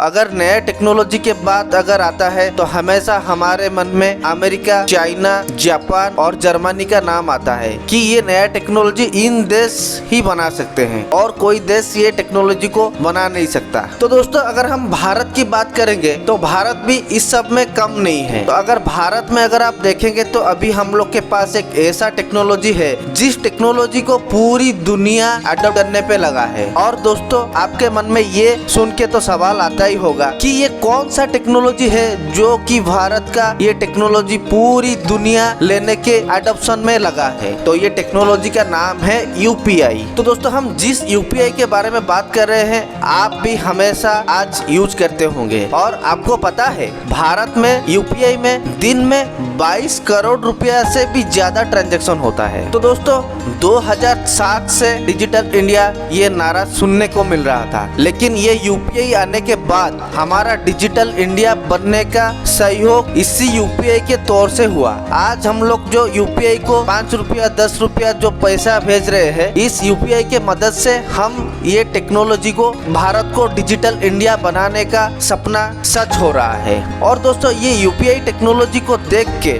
अगर नए टेक्नोलॉजी के बात अगर आता है तो हमेशा हमारे मन में अमेरिका, चाइना, जापान और जर्मनी का नाम आता है कि ये नया टेक्नोलॉजी इन देश ही बना सकते हैं और कोई देश ये टेक्नोलॉजी को बना नहीं सकता। तो दोस्तों अगर हम भारत की बात करेंगे तो भारत भी इस सब में कम नहीं है। तो अगर भारत में अगर आप देखेंगे तो अभी हम लोग के पास एक ऐसा टेक्नोलॉजी है जिस टेक्नोलॉजी को पूरी दुनिया अडॉप्ट करने पे लगा है। और दोस्तों आपके मन में ये सुन के तो सवाल आता ही होगा कि ये कौन सा टेक्नोलॉजी है जो कि भारत का ये टेक्नोलॉजी पूरी दुनिया लेने के अडॉप्शन में लगा है। तो ये टेक्नोलॉजी का नाम है यूपीआई। तो दोस्तों हम जिस यूपीआई के बारे में बात कर रहे हैं आप भी हमेशा आज यूज करते होंगे। और आपको पता है भारत में यूपीआई में दिन में 22 करोड़ रुपया से भी ज्यादा ट्रांजैक्शन होता है। तो दोस्तों 2007 से डिजिटल इंडिया ये नारा सुनने को मिल रहा था, लेकिन ये यूपीआई आने के बाद हमारा डिजिटल इंडिया बनने का सहयोग इसी यूपीआई के तौर से हुआ। आज हम लोग जो यूपीआई को 5 रुपया 10 रुपया जो पैसा भेज रहे हैं, इस यूपीआई के मदद से हम ये टेक्नोलॉजी को भारत को डिजिटल इंडिया बनाने का सपना सच हो रहा है। और दोस्तों ये यूपीआई टेक्नोलॉजी को देख के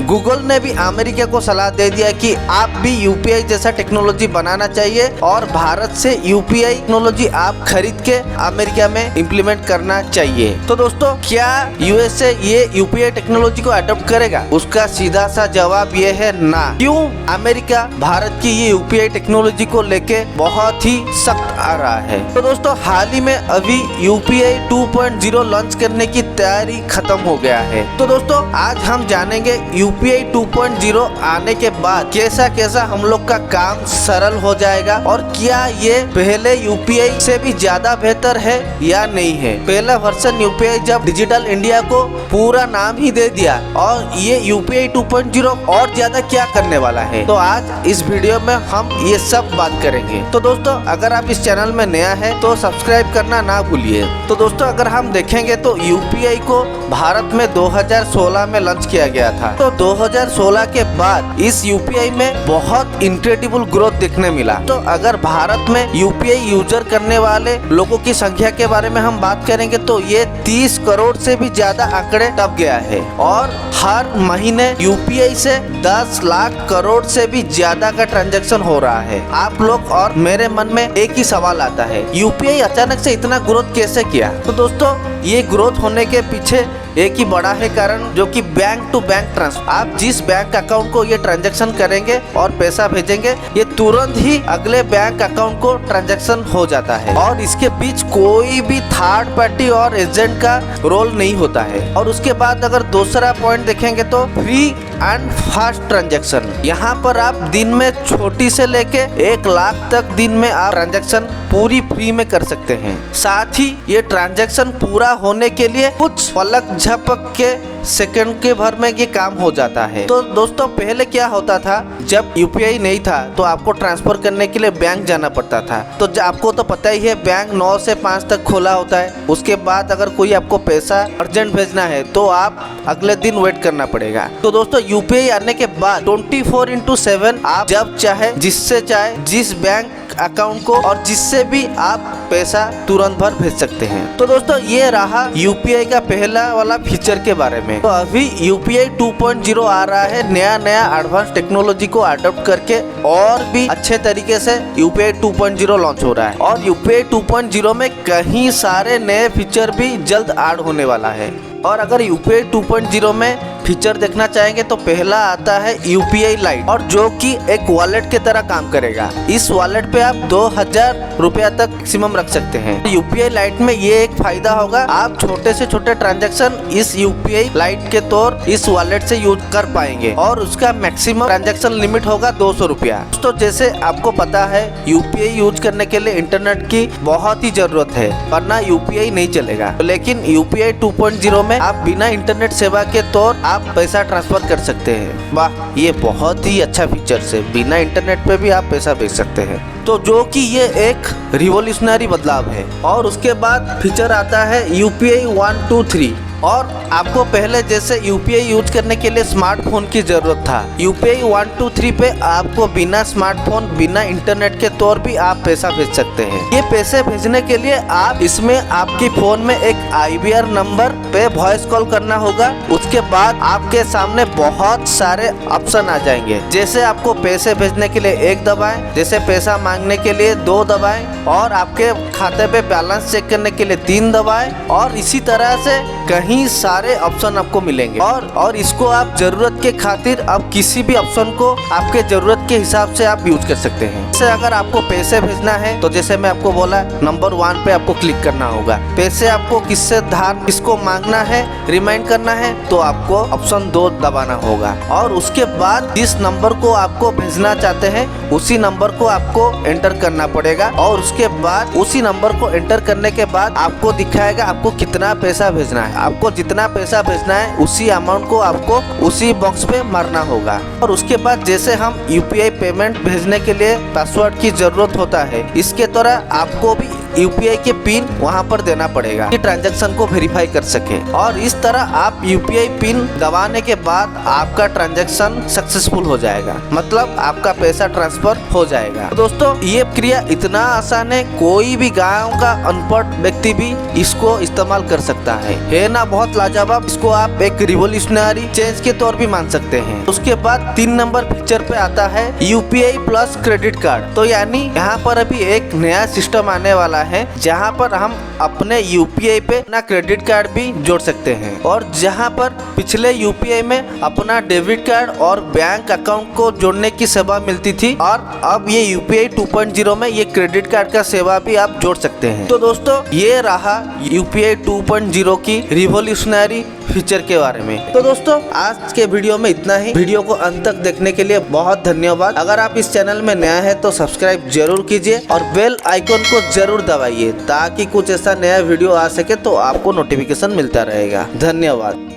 गूगल ने भी अमेरिका को सलाह दे दिया कि आप भी यूपीआई जैसा टेक्नोलॉजी बनाना चाहिए और भारत से यूपीआई टेक्नोलॉजी आप खरीद के अमेरिका में इम्प्लीमेंट करना चाहिए। तो दोस्तों क्या यूएसए ये यूपीआई टेक्नोलॉजी को अडॉप्ट करेगा? उसका सीधा सा जवाब ये है ना। क्यों? अमेरिका भारत की ये यूपीआई टेक्नोलॉजी को लेके बहुत ही सख्त आ रहा है। तो दोस्तों हाल ही में अभी यूपीआई 2.0 लॉन्च करने की तैयारी खत्म हो गया है। तो दोस्तों आज हम जानेंगे यूपीआई 2.0 आने के बाद कैसा कैसा हम लोग का काम सरल हो जाएगा और क्या ये पहले यूपीआई से भी ज्यादा बेहतर है या नहीं है। पहला वर्जन यूपीआई जब डिजिटल इंडिया को पूरा नाम ही दे दिया और ये यूपीआई 2.0 और ज्यादा क्या करने वाला है, तो आज इस वीडियो में हम ये सब बात करेंगे। तो दोस्तों अगर आप इस चैनल में नया है तो सब्सक्राइब करना ना भूलिए। तो दोस्तों अगर हम देखेंगे तो यूपीआई को भारत में 2016 में लॉन्च किया गया था। तो 2016 के बाद इस यूपीआई में बहुत इनक्रेडिबल ग्रोथ देखने मिला। तो अगर भारत में यूपीआई यूजर करने वाले लोगों की संख्या के बारे में हम बात करेंगे तो ये 30 करोड़ से भी ज्यादा आंकड़े टप गया है और हर महीने यूपीआई से 10 लाख करोड़ से भी ज्यादा का ट्रांजैक्शन हो रहा है। आप लोग और मेरे मन में एक ही सवाल आता है, यूपीआई अचानक से इतना ग्रोथ कैसे किया? तो दोस्तों ये ग्रोथ होने के पीछे एक ही बड़ा है कारण, जो कि बैंक टू बैंक ट्रांसफर। आप जिस बैंक अकाउंट को ये ट्रांजैक्शन करेंगे और पैसा भेजेंगे, ये तुरंत ही अगले बैंक अकाउंट को ट्रांजैक्शन हो जाता है और इसके बीच कोई भी थर्ड पार्टी और एजेंट का रोल नहीं होता है। और उसके बाद अगर दूसरा पॉइंट देखेंगे तो फ्री एंड फास्ट ट्रांजैक्शन। यहाँ पर आप दिन में छोटी से लेके 1 लाख तक दिन में आप ट्रांजैक्शन पूरी फ्री में कर सकते हैं। साथ ही ये ट्रांजैक्शन पूरा होने के लिए कुछ पलक झपक के सेकंड के भर में ये काम हो जाता है। तो दोस्तों पहले क्या होता था, जब यूपीआई नहीं था तो आपको ट्रांसफर करने के लिए बैंक जाना पड़ता था। तो आपको तो पता ही है बैंक 9 से 5 तक खोला होता है। उसके बाद अगर कोई आपको पैसा अर्जेंट भेजना है तो आप अगले दिन वेट करना पड़ेगा। तो दोस्तों यूपीआई आने के बाद 24/7 आप जब चाहे जिससे चाहे जिस बैंक अकाउंट को और जिससे भी आप पैसा तुरंत भर भेज सकते हैं। तो दोस्तों ये रहा यूपीआई का पहला वाला फीचर के बारे में। तो अभी यूपीआई 2.0 आ रहा है, नया नया एडवांस टेक्नोलॉजी को अडॉप्ट करके और भी अच्छे तरीके से यूपीआई 2.0 लॉन्च हो रहा है। और यूपीआई 2.0 में कई सारे नए फीचर भी जल्द ऐड होने वाला है। और अगर यूपीआई 2.0 में फीचर देखना चाहेंगे तो पहला आता है यूपीआई लाइट, और जो कि एक वॉलेट के तरह काम करेगा। इस वॉलेट पे आप 2000 रुपया तक मैक्सिमम रख सकते हैं। यूपीआई लाइट में ये एक फायदा होगा, आप छोटे से छोटे ट्रांजैक्शन इस यूपीआई लाइट के तौर इस वॉलेट से यूज कर पाएंगे और उसका मैक्सिमम ट्रांजैक्शन लिमिट होगा 200 रुपया। तो जैसे आपको पता है यूपीआई यूज करने के लिए इंटरनेट की बहुत ही जरूरत है, वरना यूपीआई नहीं चलेगा। लेकिन यूपीआई 2.0 में आप बिना इंटरनेट सेवा के तौर आप पैसा ट्रांसफर कर सकते हैं। वाह, ये बहुत ही अच्छा फीचर है, बिना इंटरनेट पे भी आप पैसा भेज सकते हैं। तो जो कि ये एक रिवॉल्यूशनरी बदलाव है। और उसके बाद फीचर आता है यूपीआई 123। और आपको पहले जैसे यूपीआई यूज करने के लिए स्मार्टफोन की जरूरत था, यूपीआई 1 2 3 पे आपको बिना स्मार्टफोन बिना इंटरनेट के तौर भी आप पैसा भेज सकते हैं। ये पैसे भेजने के लिए आप इसमें आपकी फोन में एक IVR नंबर पे वॉइस कॉल करना होगा। उसके बाद आपके सामने बहुत सारे ऑप्शन आ जाएंगे, जैसे आपको पैसे भेजने के लिए 1 दबाएं, जैसे पैसा मांगने के लिए 2 दबाएं, और आपके खाते पे बैलेंस चेक करने के लिए 3 दबाएं, और इसी तरह से कहीं सारे ऑप्शन आपको मिलेंगे। और इसको आप जरूरत के खातिर अब किसी भी ऑप्शन को आपके जरूरत के हिसाब से आप यूज कर सकते हैं। जैसे अगर आपको पैसे भेजना है तो जैसे मैं आपको बोला नंबर 1 पे आपको क्लिक करना होगा। पैसे आपको किससे धार किसको मांगना है, रिमाइंड करना है, तो आपको ऑप्शन 2 दबाना होगा। और उसके बाद जिस नंबर को आपको भेजना चाहते हैं उसी नंबर को आपको एंटर करना पड़ेगा, और उसके बाद उसी नंबर को एंटर करने के बाद आपको दिखाएगा आपको कितना पैसा भेजना है। आपको जितना पैसा भेजना है उसी अमाउंट को आपको उसी बॉक्स पे मारना होगा। और उसके बाद जैसे हम यूपीआई पेमेंट भेजने के लिए पासवर्ड की जरूरत होता है, इसके तरह आपको भी यूपीआई के पिन वहां पर देना पड़ेगा कि ट्रांजैक्शन को वेरीफाई कर सके। और इस तरह आप यूपीआई पिन दबाने के बाद आपका ट्रांजैक्शन सक्सेसफुल हो जाएगा, मतलब आपका पैसा ट्रांसफर हो जाएगा। तो दोस्तों ये क्रिया इतना आसान है, कोई भी गांव का अनपढ़ व्यक्ति भी इसको इस्तेमाल कर सकता है ना बहुत लाजवाब। इसको आप एक रिवोल्यूशनरी चेंज के तौर भी मान सकते हैं। उसके बाद 3 नंबर पिक्चर पे आता है यूपीआई प्लस क्रेडिट कार्ड। तो यानी यहाँ पर अभी एक नया सिस्टम आने वाला है जहां पर हम अपने यूपीआई पे अपना क्रेडिट कार्ड भी जोड़ सकते हैं, और जहां पर पिछले यूपीआई में अपना डेबिट कार्ड और बैंक अकाउंट को जोड़ने की सेवा मिलती थी, और अब ये यूपीआई 2.0 में ये क्रेडिट कार्ड का सेवा भी आप जोड़ सकते हैं। तो दोस्तों ये रहा यूपीआई 2.0 की रिवोल्यूशनरी फीचर के बारे में। तो दोस्तों आज के वीडियो में इतना ही। वीडियो को अंत तक देखने के लिए बहुत धन्यवाद। अगर आप इस चैनल में नया है तो सब्सक्राइब जरूर कीजिए और बेल आइकन को जरूर दबाइए ताकि कुछ ऐसा नया वीडियो आ सके तो आपको नोटिफिकेशन मिलता रहेगा। धन्यवाद।